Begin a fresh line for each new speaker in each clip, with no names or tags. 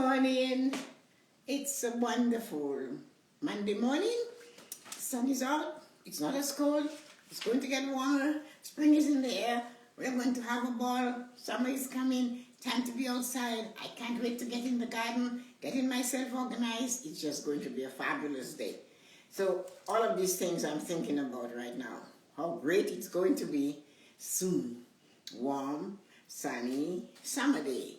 morning. It's a wonderful Monday morning. The sun is out. It's not as cold. It's going to get warmer. Spring is in the air. We're going to have a ball. Summer is coming. Time to be outside. I can't wait to get in the garden, getting myself organized. It's just going to be a fabulous day. So all of these things I'm thinking about right now. How great it's going to be soon. Warm, sunny, summer day.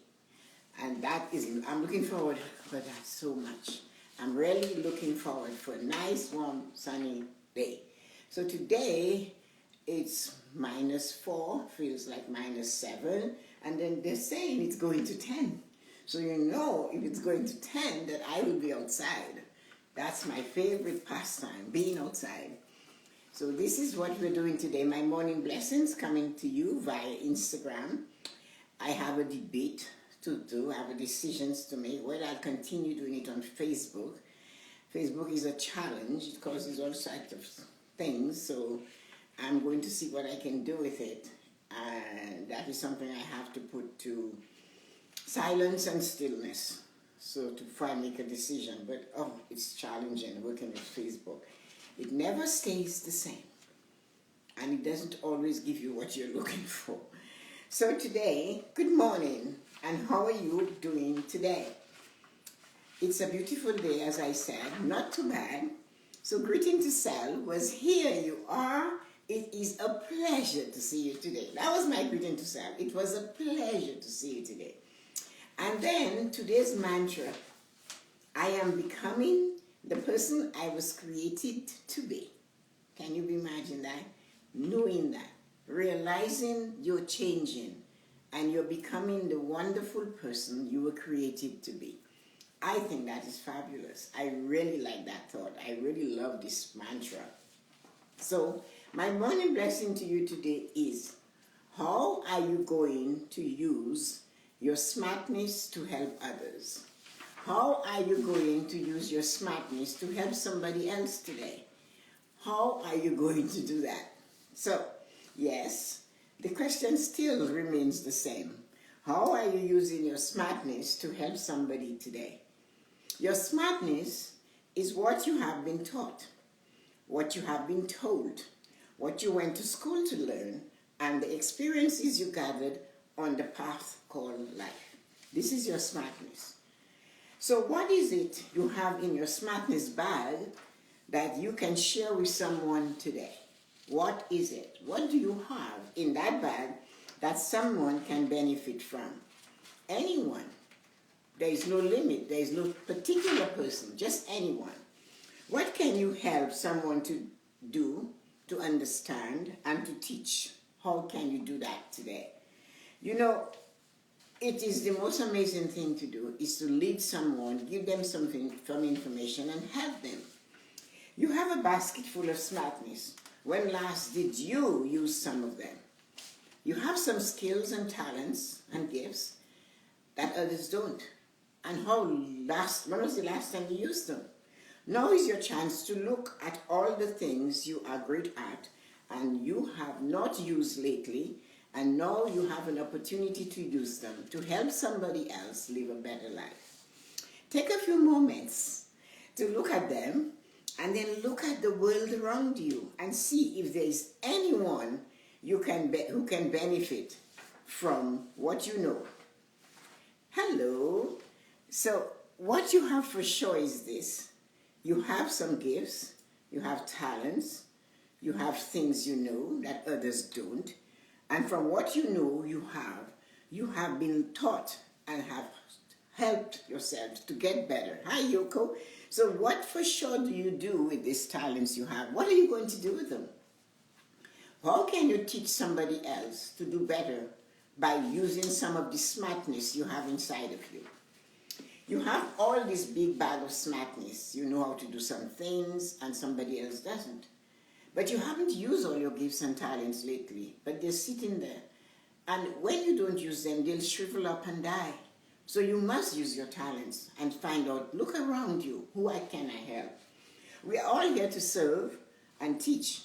And that is, I'm looking forward for that so much. I'm really looking forward for a nice, warm, sunny day. So today, it's -4, feels like -7, and then they're saying it's going to 10. So you know, if it's going to 10, that I will be outside. That's my favorite pastime, being outside. So this is what we're doing today. My morning blessings coming to you via Instagram. I have a debate to do. I have decisions to make, whether I'll continue doing it on Facebook. Facebook is a challenge. It causes all sorts of things. So I'm going to see what I can do with it. And that is something I have to put to silence and stillness. So to finally make a decision. But it's challenging working with Facebook. It never stays the same. And it doesn't always give you what you're looking for. So today, good morning. And how are you doing today? It's a beautiful day, as I said, not too bad. So greeting to Sal was, here you are. It is a pleasure to see you today. That was my greeting to Sal. It was a pleasure to see you today. And then today's mantra, I am becoming the person I was created to be. Can you imagine that? Knowing that, realizing you're changing, and you're becoming the wonderful person you were created to be. I think that is fabulous. I really like that thought. I really love this mantra. So my morning blessing to you today is, how are you going to use your smartness to help others? How are you going to use your smartness to help somebody else today? How are you going to do that? So, yes, the question still remains the same. How are you using your smartness to help somebody today? Your smartness is what you have been taught, what you have been told, what you went to school to learn, and the experiences you gathered on the path called life. This is your smartness. So what is it you have in your smartness bag that you can share with someone today? What is it? What do you have in that bag that someone can benefit from? Anyone. There is no limit. There is no particular person, just anyone. What can you help someone to do, to understand, and to teach? How can you do that today? You know, it is the most amazing thing to do, is to lead someone, give them some information, and help them. You have a basket full of smartness. When last did you use some of them? You have some skills and talents and gifts that others don't. And when was the last time you used them? Now is your chance to look at all the things you are great at and you have not used lately, and now you have an opportunity to use them to help somebody else live a better life. Take a few moments to look at them, and then look at the world around you and see if there is anyone who can benefit from what you know. Hello. So what you have for sure is this. You have some gifts, you have talents, you have things you know that others don't. And from what you know you have been taught and have helped yourself to get better. Hi, Yoko. So what for sure do you do with these talents you have? What are you going to do with them? How can you teach somebody else to do better by using some of the smartness you have inside of you? You have all this big bag of smartness. You know how to do some things and somebody else doesn't. But you haven't used all your gifts and talents lately, but they're sitting there. And when you don't use them, they'll shrivel up and die. So you must use your talents and find out, look around you, who can I help? We are all here to serve and teach.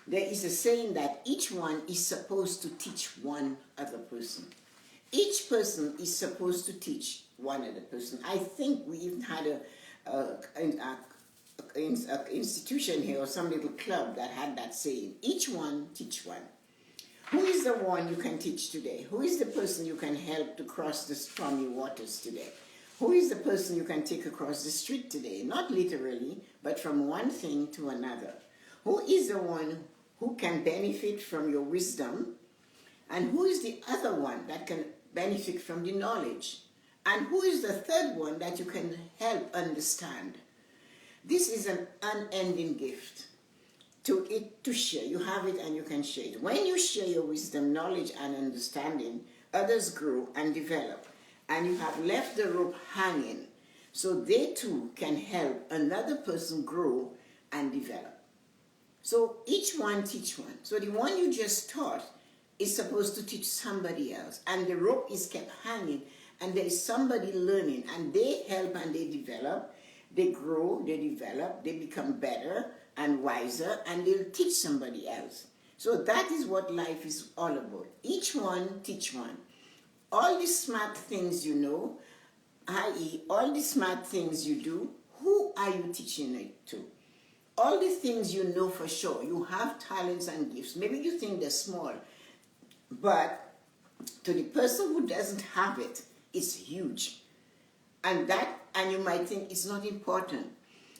There is a saying that each one is supposed to teach one other person. Each person is supposed to teach one other person. I think we even had a institution here or some little club that had that saying, each one teach one. Who is the one you can teach today? Who is the person you can help to cross the stormy waters today? Who is the person you can take across the street today? Not literally, but from one thing to another. Who is the one who can benefit from your wisdom? And who is the other one that can benefit from the knowledge? And who is the third one that you can help understand? This is an unending gift to share. You have it and you can share it. When you share your wisdom, knowledge, and understanding, others grow and develop. And you have left the rope hanging so they too can help another person grow and develop. So each one teach one. So the one you just taught is supposed to teach somebody else. And the rope is kept hanging and there is somebody learning and they help and they develop. They grow, they develop, they become better and wiser, and they'll teach somebody else. So that is what life is all about. Each one teach one. All the smart things you know, i.e. all the smart things you do, who are you teaching it to? All the things you know for sure, you have talents and gifts. Maybe you think they're small, but to the person who doesn't have it, it's huge. And you might think it's not important.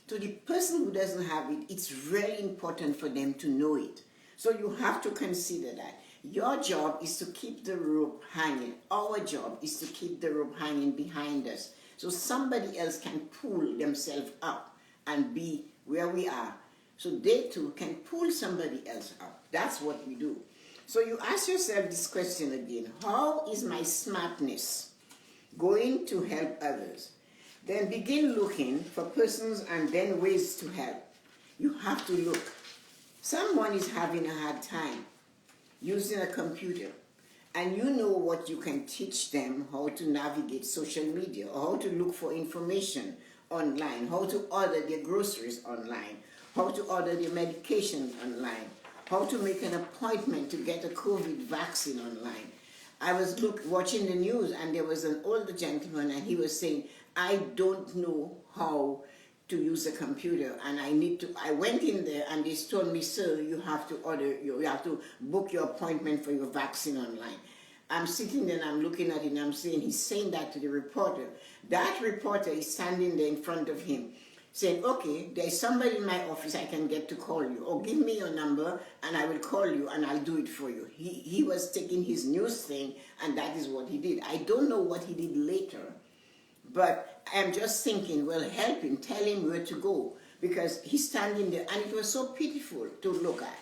To the person who doesn't have it, it's really important for them to know it. So you have to consider that. Your job is to keep the rope hanging. Our job is to keep the rope hanging behind us. So somebody else can pull themselves up and be where we are. So they too can pull somebody else up. That's what we do. So you ask yourself this question again. How is my smartness going to help others? Then begin looking for persons and then ways to help. You have to look. Someone is having a hard time using a computer, and you know what you can teach them: how to navigate social media, or how to look for information online, how to order their groceries online, how to order their medication online, how to make an appointment to get a COVID vaccine online. I was watching the news, and there was an older gentleman, and he was saying, I don't know how to use a computer, and I went in there and they told me, sir, you have to book your appointment for your vaccine online. I'm sitting there and I'm looking at it and I'm saying, he's saying that to the reporter. That reporter is standing there in front of him saying, okay, there's somebody in my office I can get to call you, or give me your number and I will call you and I'll do it for you. He was taking his news thing, and that is what he did. I don't know what he did later, but I'm just thinking, well, help him, tell him where to go, because he's standing there, and it was so pitiful to look at,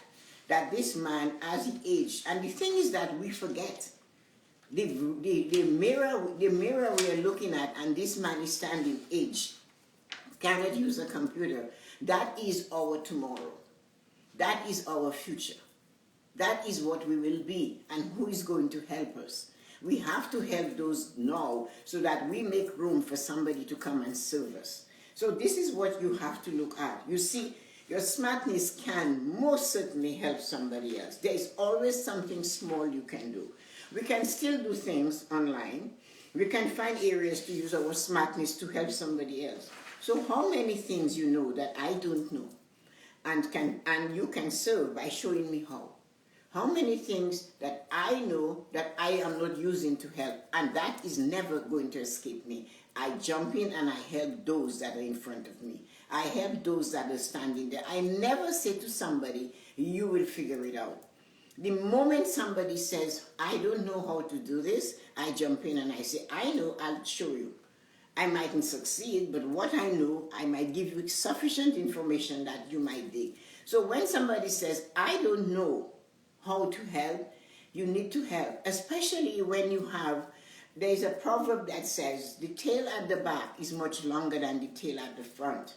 that this man, as he aged, and the thing is that we forget, the mirror we are looking at, and this man is standing aged, cannot use a computer. That is our tomorrow. That is our future. That is what we will be, and who is going to help us. We have to help those now so that we make room for somebody to come and serve us. So this is what you have to look at. You see, your smartness can most certainly help somebody else. There is always something small you can do. We can still do things online. We can find areas to use our smartness to help somebody else. So how many things you know that I don't know and you can serve by showing me how? How many things that I know that I am not using to help, and that is never going to escape me. I jump in and I help those that are in front of me. I help those that are standing there. I never say to somebody, you will figure it out. The moment somebody says, I don't know how to do this, I jump in and I say, I know, I'll show you. I mightn't succeed, but what I know, I might give you sufficient information that you might dig. So when somebody says, I don't know how to help, you need to help, especially when there's a proverb that says, the tail at the back is much longer than the tail at the front.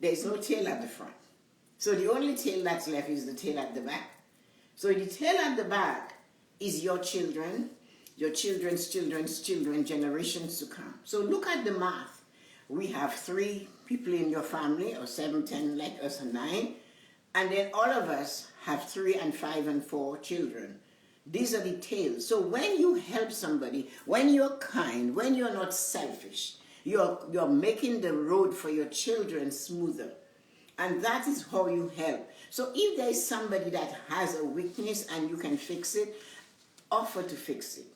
There's no tail at the front. So the only tail that's left is the tail at the back. So the tail at the back is your children, your children's children's children, generations to come. So look at the math. We have 3 people in your family, or 7, 10, like us, or 9. And then all of us have 3 and 5 and 4 children. These are the tales. So when you help somebody, when you're kind, when you're not selfish, you're making the road for your children smoother. And that is how you help. So if there is somebody that has a weakness and you can fix it, offer to fix it.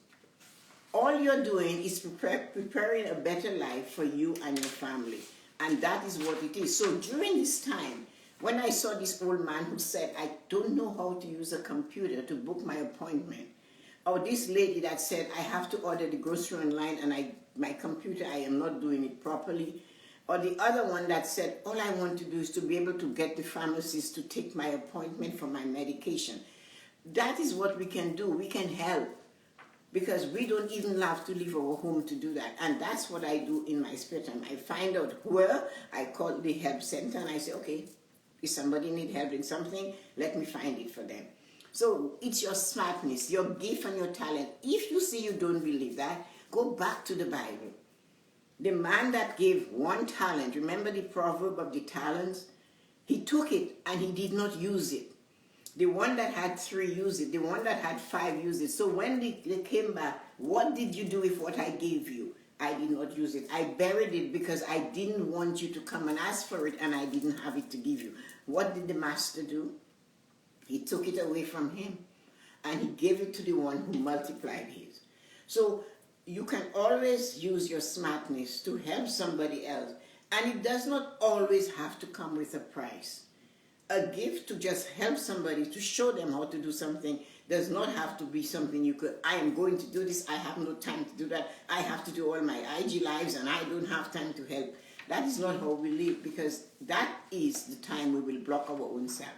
All you're doing is preparing a better life for you and your family. And that is what it is. So during this time, when I saw this old man who said, I don't know how to use a computer to book my appointment, or this lady that said, I have to order the grocery online and my computer, I am not doing it properly, or the other one that said, all I want to do is to be able to get the pharmacist to take my appointment for my medication. That is what we can do. We can help. Because we don't even have to leave our home to do that. And that's what I do in my spare time. I find out where, I call the help center, and I say, okay, if somebody needs help in something, let me find it for them. So it's your smartness, your gift and your talent. If you see you don't believe that, go back to the Bible. The man that gave 1 talent, remember the proverb of the talents? He took it and he did not use it. The one that had 3 used it. The one that had 5 used it. So when they came back, what did you do with what I gave you? I did not use it. I buried it because I didn't want you to come and ask for it and I didn't have it to give you. What did the master do? He took it away from him and he gave it to the one who multiplied his. So you can always use your smartness to help somebody else. And it does not always have to come with a price. A gift to just help somebody, to show them how to do something, does not have to be something you could, I am going to do this, I have no time to do that, I have to do all my IG lives and I don't have time to help. That is not how we live, because that is the time we will block our own self.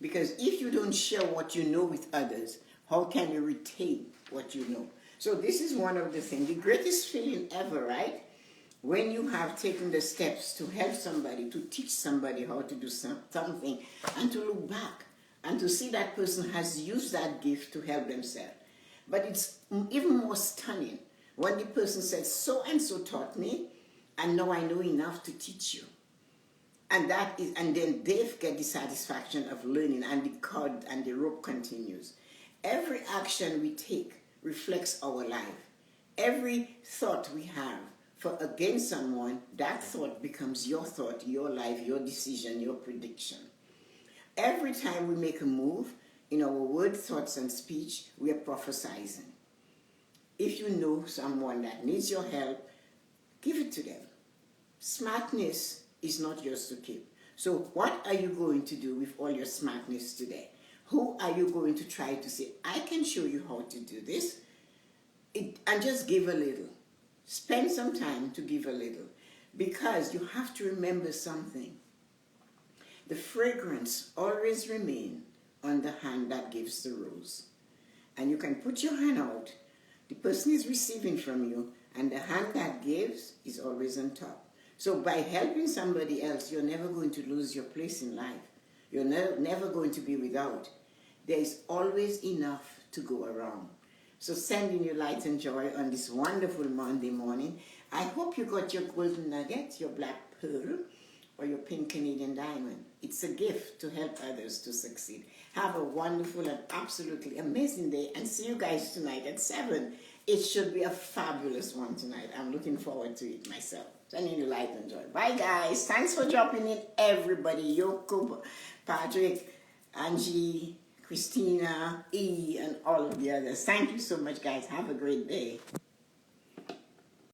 Because if you don't share what you know with others, how can you retain what you know? So this is one of the things, the greatest feeling ever, right? When you have taken the steps to help somebody, to teach somebody how to do something, and to look back and to see that person has used that gift to help themselves. But it's even more stunning when the person says, so and so taught me, and now I know enough to teach you. And then they get the satisfaction of learning, and the cord and the rope continues. Every action we take reflects our life. Every thought we have for against someone, that thought becomes your thought, your life, your decision, your prediction. Every time we make a move, in our word, thoughts, and speech, we are prophesizing. If you know someone that needs your help, give it to them. Smartness is not yours to keep. So what are you going to do with all your smartness today? Who are you going to try to say, I can show you how to do this? And just give a little. Spend some time to give a little, because you have to remember something. The fragrance always remains on the hand that gives the rose. And you can put your hand out, the person is receiving from you, and the hand that gives is always on top. So by helping somebody else, you're never going to lose your place in life. You're never going to be without. There is always enough to go around. So sending you light and joy on this wonderful Monday morning. I hope you got your golden nugget, your black pearl, or your pink Canadian diamond. It's a gift to help others to succeed. Have a wonderful and absolutely amazing day, and see you guys tonight at 7. It should be a fabulous one tonight. I'm looking forward to it myself. Sending you light and joy. Bye guys. Thanks for dropping in, everybody. Yoko, Patrick, Angie, Christina, E, and all of the others. Thank you so much, guys. Have a great day.